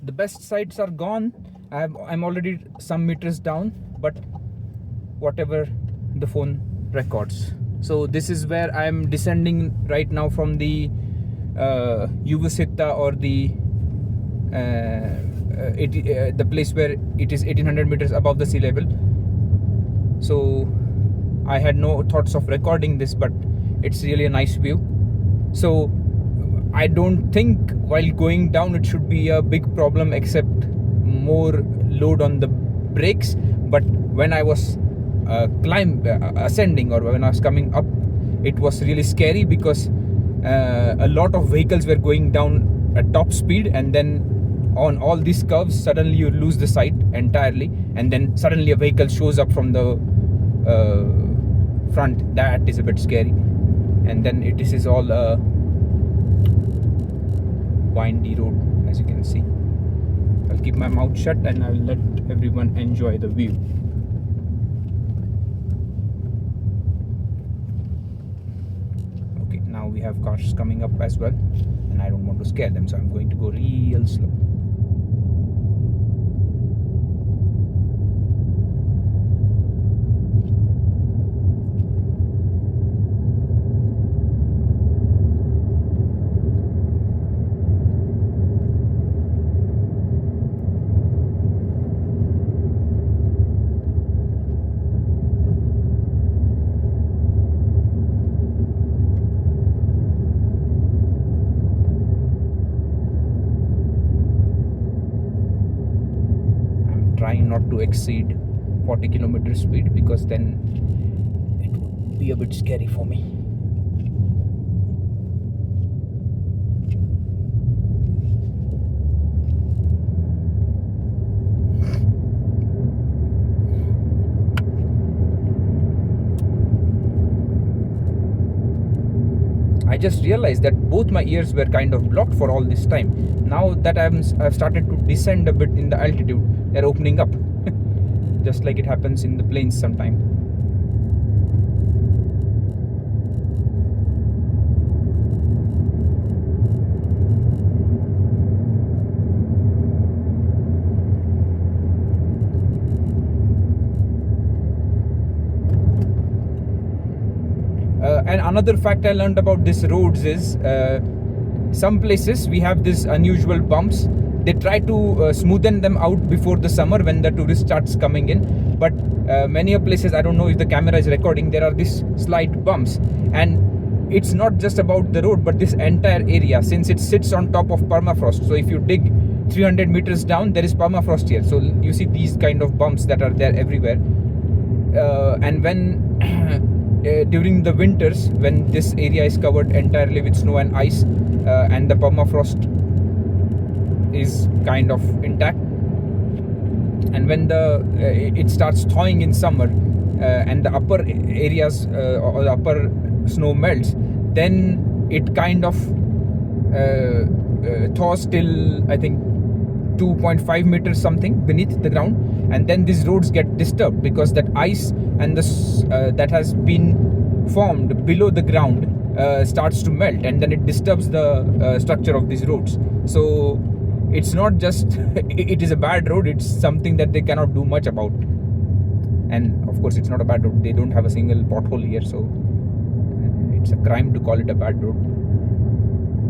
the best sites are gone. I'm already some meters down, but whatever the phone records. So this is where I'm descending right now from the Juvasshytta, or the place where it is 1800 meters above the sea level. So I had no thoughts of recording this, but it's really a nice view. So I don't think while going down it should be a big problem, except more load on the brakes. But when I was ascending, or when I was coming up, it was really scary, because a lot of vehicles were going down at top speed, and then on all these curves suddenly you lose the sight entirely, and then suddenly a vehicle shows up from the front. That is a bit scary. And then this is all a windy road, as you can see. I'll keep my mouth shut and I'll let everyone enjoy the view. Okay, now we have cars coming up as well, and I don't want to scare them, so I'm going to go real slow. Trying not to exceed 40 kilometer speed, because then it would be a bit scary for me. I just realized that both my ears were kind of blocked for all this time. Now that I've started to descend a bit in the altitude, they're opening up, just like it happens in the planes sometime. And another fact I learned about these roads is some places we have these unusual bumps. They try to smoothen them out before the summer when the tourist starts coming in. But many places, I don't know if the camera is recording, there are these slight bumps. And it's not just about the road, but this entire area, since it sits on top of permafrost. So if you dig 300 meters down, there is permafrost here. So you see these kind of bumps that are there everywhere. And when during the winters, when this area is covered entirely with snow and ice, and the permafrost is kind of intact, and when it starts thawing in summer, and the upper areas or the upper snow melts, then it kind of thaws till, I think, 2.5 meters something beneath the ground, and then these roads get disturbed because that ice and that has been formed below the ground starts to melt, and then it disturbs the structure of these roads. So it's not just it is a bad road, it's something that they cannot do much about. And of course it's not a bad road, they don't have a single pothole here, so it's a crime to call it a bad road.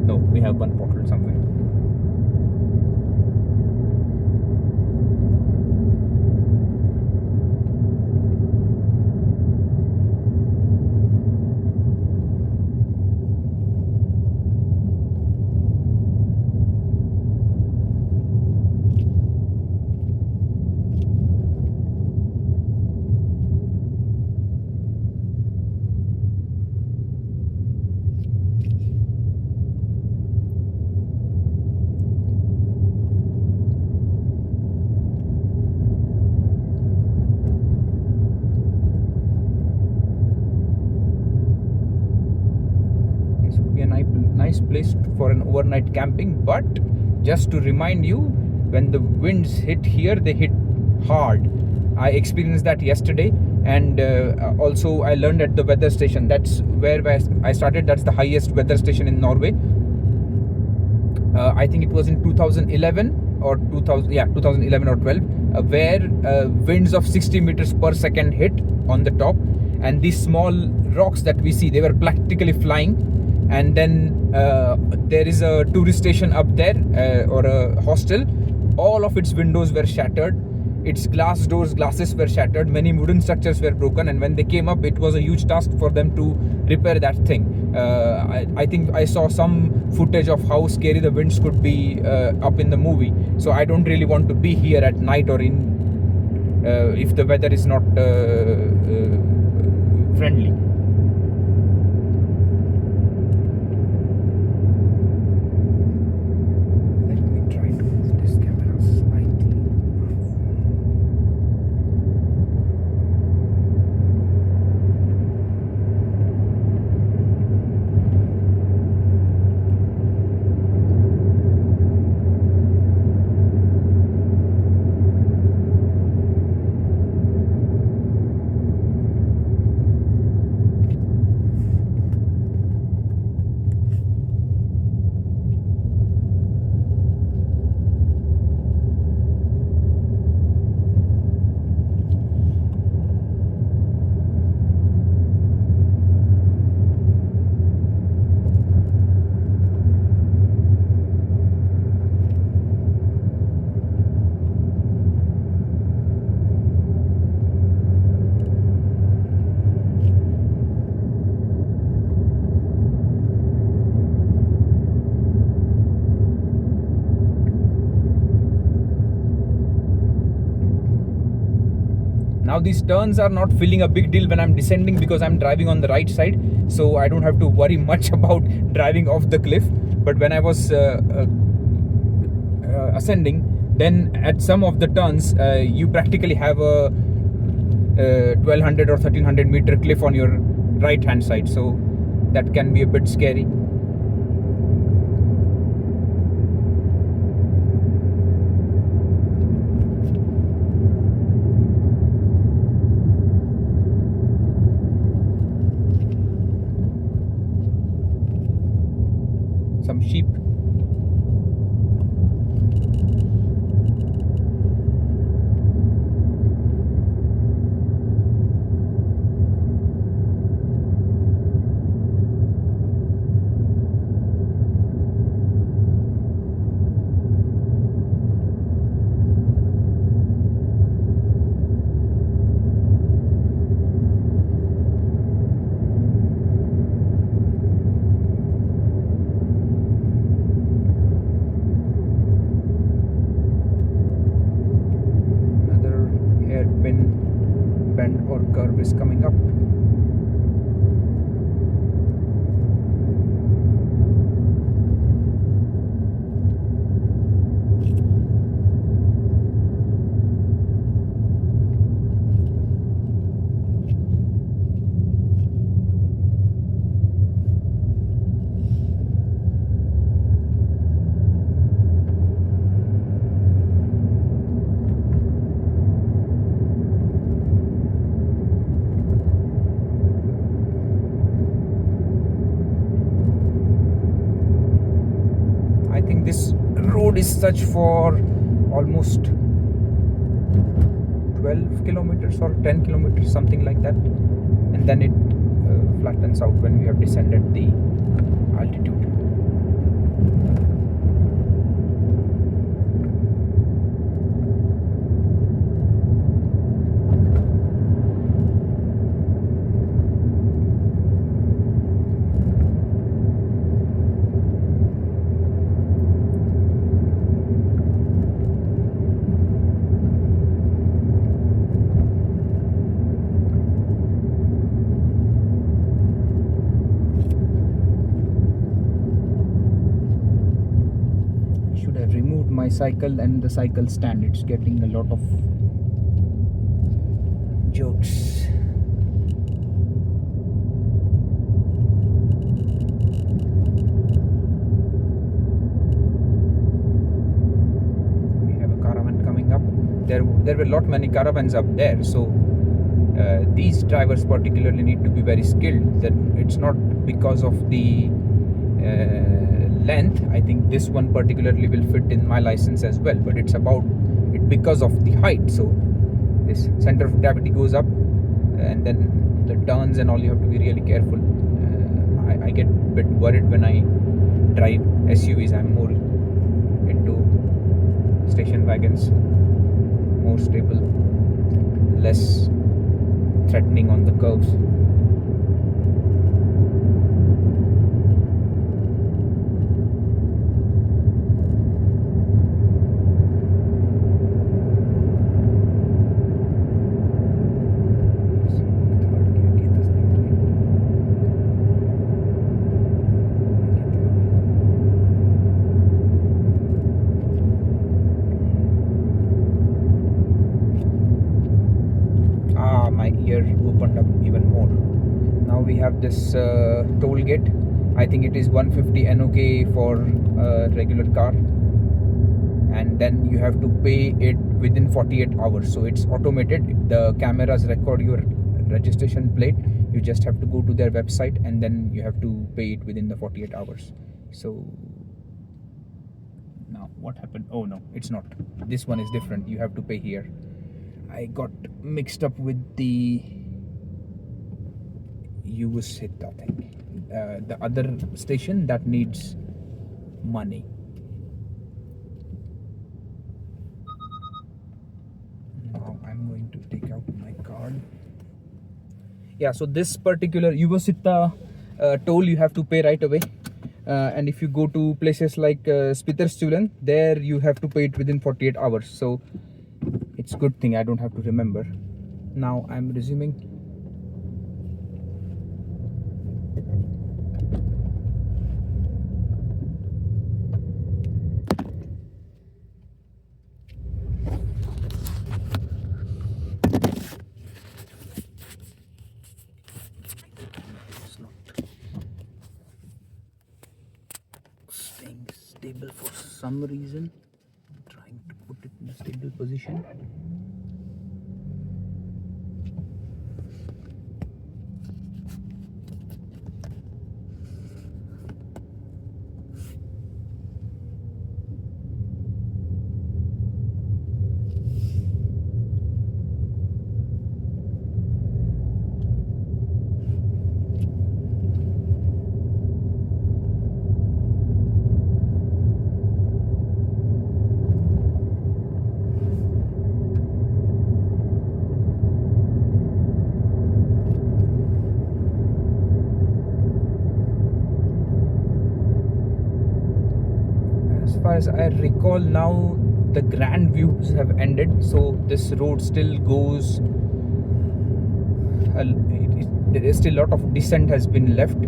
No, we have one pothole somewhere. Nice place for an overnight camping. But just to remind you, when the winds hit here, they hit hard. I experienced that yesterday, and also I learned at the weather station. That's where I started. That's the highest weather station in Norway. I think it was in 2011 or 2011 or 12, where winds of 60 meters per second hit on the top, and these small rocks that we see, they were practically flying. And then there is a tourist station up there, or a hostel. All of its windows were shattered, its glasses were shattered, many wooden structures were broken, and when they came up, it was a huge task for them to repair that thing. I think I saw some footage of how scary the winds could be up in the movie. So I don't really want to be here at night, or in if the weather is not friendly. Let me try to move this camera slightly. Now these turns are not feeling a big deal when I'm descending, because I'm driving on the right side, so I don't have to worry much about driving off the cliff. But when I was ascending, then at some of the turns, you practically have a 1200 or 1300 meter cliff on your right hand side, so that can be a bit scary. Some sheep. Bend or curve is coming up. This road is such for almost 12 kilometers or 10 kilometers, something like that, and then it flattens out when we have descended the altitude. My cycle and the cycle stand, it's getting a lot of jokes. We have a caravan coming up. There were many caravans up there, so these drivers particularly need to be very skilled. That it's not because of the length, I think this one particularly will fit in my license as well, but it's about it because of the height. So this center of gravity goes up, and then the turns and all, you have to be really careful. I get a bit worried when I drive SUVs. I'm more into station wagons, more stable, less threatening on the curves. My ear opened up even more. Now we have this toll gate. I think it is 150 NOK for a regular car, and then you have to pay it within 48 hours. So it's automated. The cameras record your registration plate. You just have to go to their website, and then you have to pay it within the 48 hours. So now what happened? Oh no, it's not. This one is different. You have to pay here. I got mixed up with the Juvasshytta thing. The other station that needs money. Now I'm going to take out my card. Yeah, so this particular Juvasshytta toll you have to pay right away. And if you go to places like Spitterstulen, there you have to pay it within 48 hours. So it's a good thing I don't have to remember. Now I'm resuming. It's not staying stable for some reason. Trying to put it in a stable position. As far as I recall now, the grand views have ended, so this road still goes, there is still a lot of descent has been left,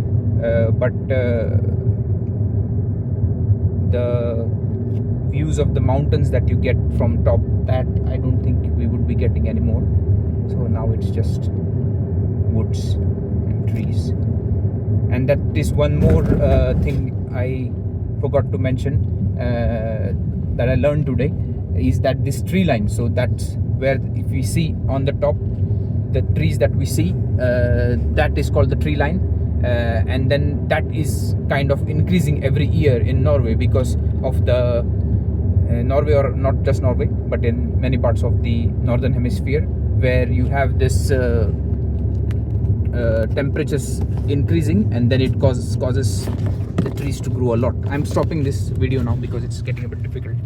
but the views of the mountains that you get from top, that I don't think we would be getting anymore. So now it's just woods and trees. And that is one more thing I forgot to mention, that I learned today, is that this tree line. So that's where, if we see on the top, the trees that we see, that is called the tree line, and then that is kind of increasing every year in Norway because of the Norway, or not just Norway, but in many parts of the northern hemisphere, where you have this temperatures increasing, and then it causes the trees to grow a lot. I'm stopping this video now because it's getting a bit difficult.